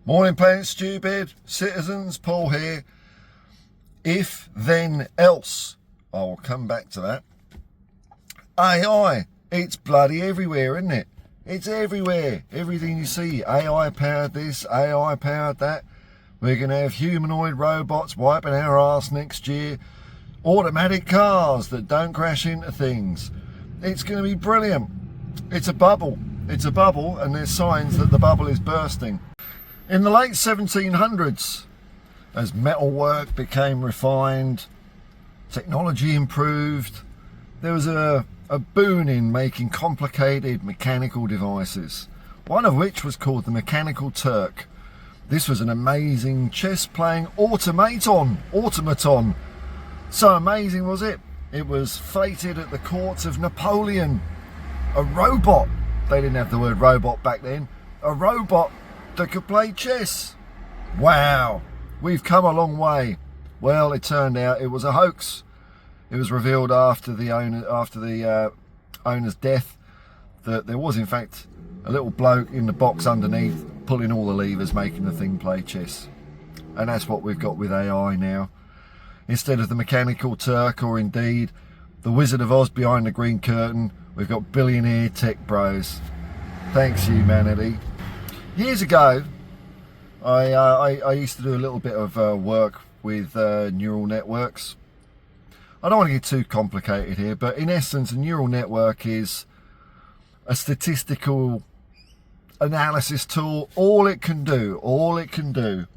Morning, Planet Stupid citizens. Paul here. If then else, I will come back to that. AI, it's bloody everywhere, isn't it? It's everywhere. Everything you see, AI powered this, AI powered that. We're going to have humanoid robots wiping our arse next year. Automatic cars that don't crash into things. It's going to be brilliant. It's a bubble. It's a bubble, and there's signs that the bubble is bursting. In the late 1700s, as metalwork became refined, technology improved, there was a boon in making complicated mechanical devices, one of which was called the Mechanical Turk. This was an amazing chess-playing automaton. So amazing was it. It was feted at the courts of Napoleon. A robot, they didn't have the word robot back then, a robot that could play chess. Wow, we've come a long way. Well, it turned out it was a hoax. It was revealed after the owner's death that there was in fact a little bloke in the box underneath pulling all the levers, making the thing play chess. And that's what we've got with AI now. Instead of the Mechanical Turk, or indeed the Wizard of Oz behind the green curtain, we've got billionaire tech bros. Thanks, humanity. Years ago, I used to do a little bit of work with neural networks. I don't want to get too complicated here, but in essence, a neural network is a statistical analysis tool. All it can do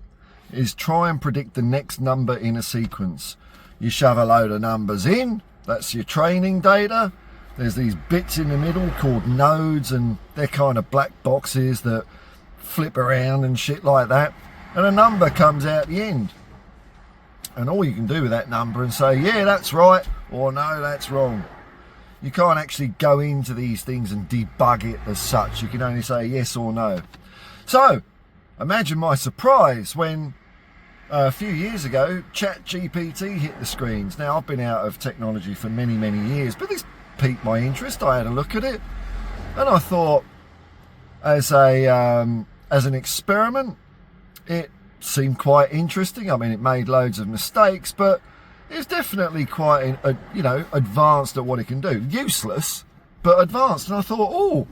is try and predict the next number in a sequence. You shove a load of numbers in, that's your training data. There's these bits in the middle called nodes, and they're kind of black boxes that flip around and shit like that, and a number comes out the end, and all you can do with that number and say, yeah, that's right, or no, that's wrong. You can't actually go into these things and debug it as such. You can only say yes or no. So imagine my surprise when a few years ago ChatGPT hit the screens. Now, I've been out of technology for many years, but this piqued my interest. I had a look at it, and I thought, as an experiment, it seemed quite interesting. I mean, it made loads of mistakes, but it's definitely quite, advanced at what it can do. Useless, but advanced. And I thought, oh,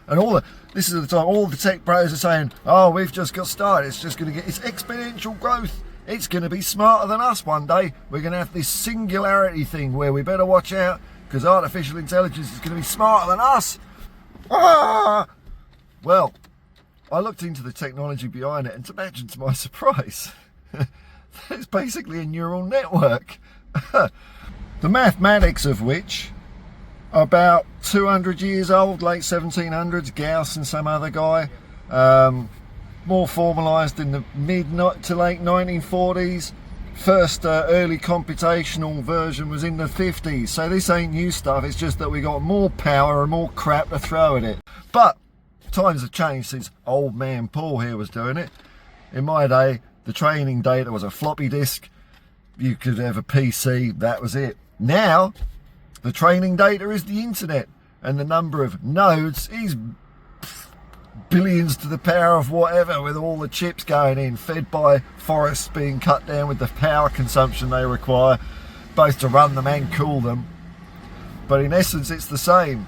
and this is the time all the tech bros are saying, oh, we've just got started. It's just going to get its exponential growth. It's going to be smarter than us one day. We're going to have this singularity thing where we better watch out because artificial intelligence is going to be smarter than us. Ah! Well, I looked into the technology behind it, and imagine to my surprise, it's basically a neural network. The mathematics of which are about 200 years old, late 1700s, Gauss and some other guy. More formalised in the mid to late 1940s. First early computational version was in the 50s. So this ain't new stuff, it's just that we got more power and more crap to throw at it. But times have changed since old man Paul here was doing it. In my day, the training data was a floppy disk. You could have a PC, that was it. Now, the training data is the internet, and the number of nodes is billions to the power of whatever, with all the chips going in, fed by forests being cut down with the power consumption they require, both to run them and cool them. But in essence, it's the same.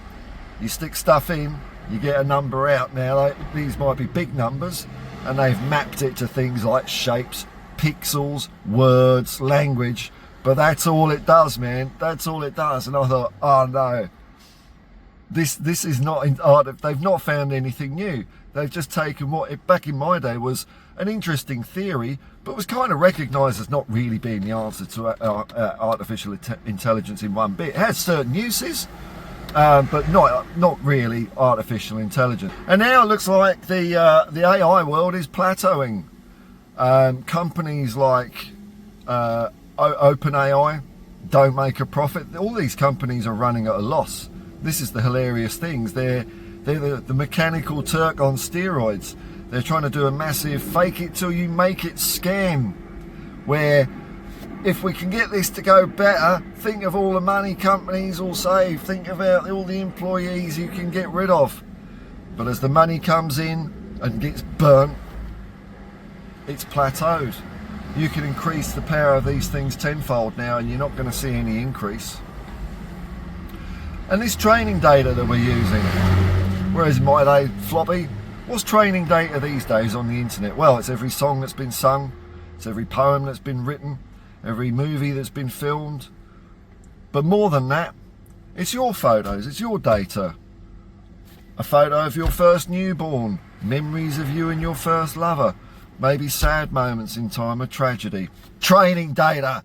You stick stuff in, you get a number out. Now, these might be big numbers, and they've mapped it to things like shapes, pixels, words, language, but that's all it does, man. That's all it does. And I thought, oh no, this is not in art. They've not found anything new. They've just taken what back in my day was an interesting theory, but was kind of recognised as not really being the answer to artificial intelligence in one bit. It has certain uses, but not really artificial intelligence. And now it looks like the AI world is plateauing. Companies like OpenAI don't make a profit. All these companies are running at a loss. This is the hilarious things. They're the Mechanical Turk on steroids. They're trying to do a massive fake it till you make it scam, where if we can get this to go better, think of all the money companies will save, think about all the employees you can get rid of. But as the money comes in and gets burnt, it's plateaued. You can increase the power of these things tenfold now and you're not going to see any increase. And this training data that we're using, whereas in my day, floppy, what's training data these days on the internet? Well, it's every song that's been sung, it's every poem that's been written, every movie that's been filmed. But more than that, it's your photos, it's your data. A photo of your first newborn, memories of you and your first lover, maybe sad moments in time of tragedy. Training data.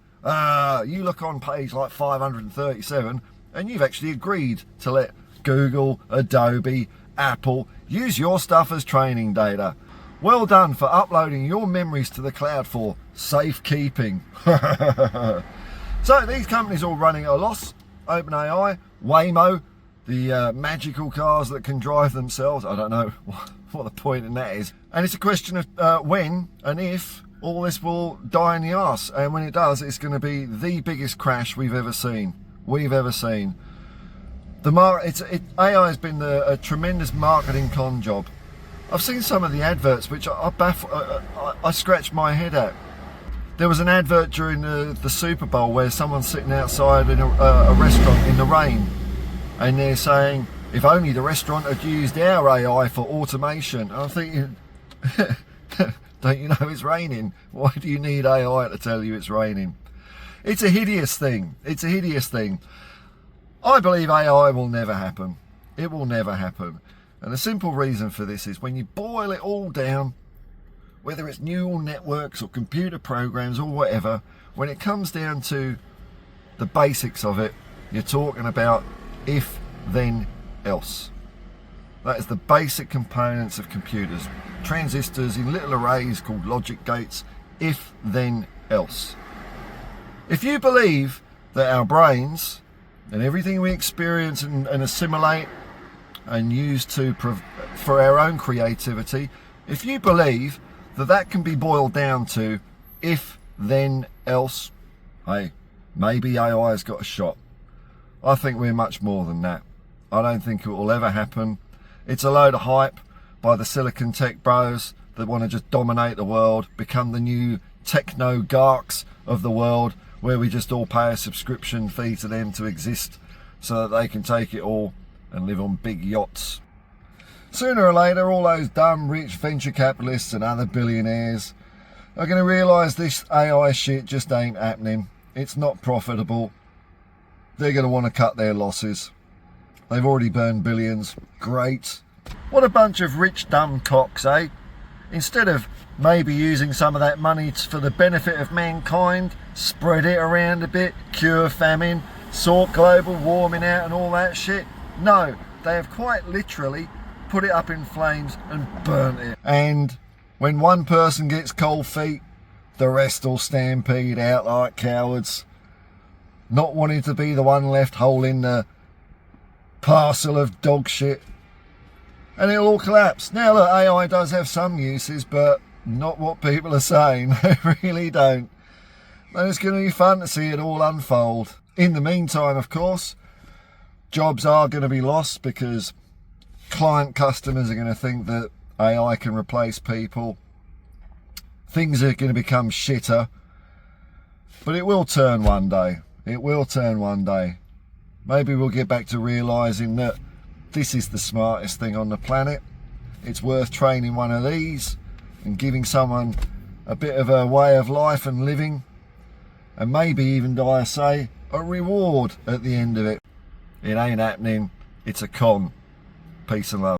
You look on page like 537 and you've actually agreed to let Google, Adobe, Apple use your stuff as training data. Well done for uploading your memories to the cloud for safekeeping. So these companies are all running at a loss. OpenAI, Waymo, the magical cars that can drive themselves. I don't know what the point in that is. And it's a question of when and if all this will die in the arse. And when it does, it's going to be the biggest crash we've ever seen. AI has been a tremendous marketing con job. I've seen some of the adverts which I scratched my head at. There was an advert during the Super Bowl where someone's sitting outside in a restaurant in the rain, and they're saying, if only the restaurant had used our AI for automation. And I'm thinking, don't you know it's raining? Why do you need AI to tell you it's raining? It's a hideous thing. It's a hideous thing. I believe AI will never happen. It will never happen. And the simple reason for this is when you boil it all down, whether it's neural networks or computer programs or whatever, when it comes down to the basics of it, you're talking about if, then, else. That is the basic components of computers. Transistors in little arrays called logic gates, if, then, else. If you believe that our brains and everything we experience and assimilate and use for our own creativity, if you believe that can be boiled down to if, then, else, hey, maybe AI's got a shot. I think we're much more than that. I don't think it will ever happen. It's a load of hype by the Silicon Tech bros that want to just dominate the world, become the new techno-garks of the world, where we just all pay a subscription fee to them to exist so that they can take it all and live on big yachts. Sooner or later, all those dumb rich venture capitalists and other billionaires are going to realise this AI shit just ain't happening. It's not profitable. They're going to want to cut their losses. They've already burned billions. Great. What a bunch of rich dumb cocks, eh? Instead of maybe using some of that money for the benefit of mankind, spread it around a bit, cure famine, sort global warming out and all that shit. No, they have quite literally put it up in flames and burnt it. And when one person gets cold feet, the rest will stampede out like cowards, not wanting to be the one left holding the parcel of dog shit. And it'll all collapse. Now look, AI does have some uses, but not what people are saying. They really don't. And it's going to be fun to see it all unfold. In the meantime, of course, jobs are going to be lost because client customers are going to think that AI can replace people. Things are going to become shitter. But it will turn one day. It will turn one day. Maybe we'll get back to realising that this is the smartest thing on the planet. It's worth training one of these and giving someone a bit of a way of life and living. And maybe even, dare I say, a reward at the end of it. It ain't happening. It's a con. Peace and love.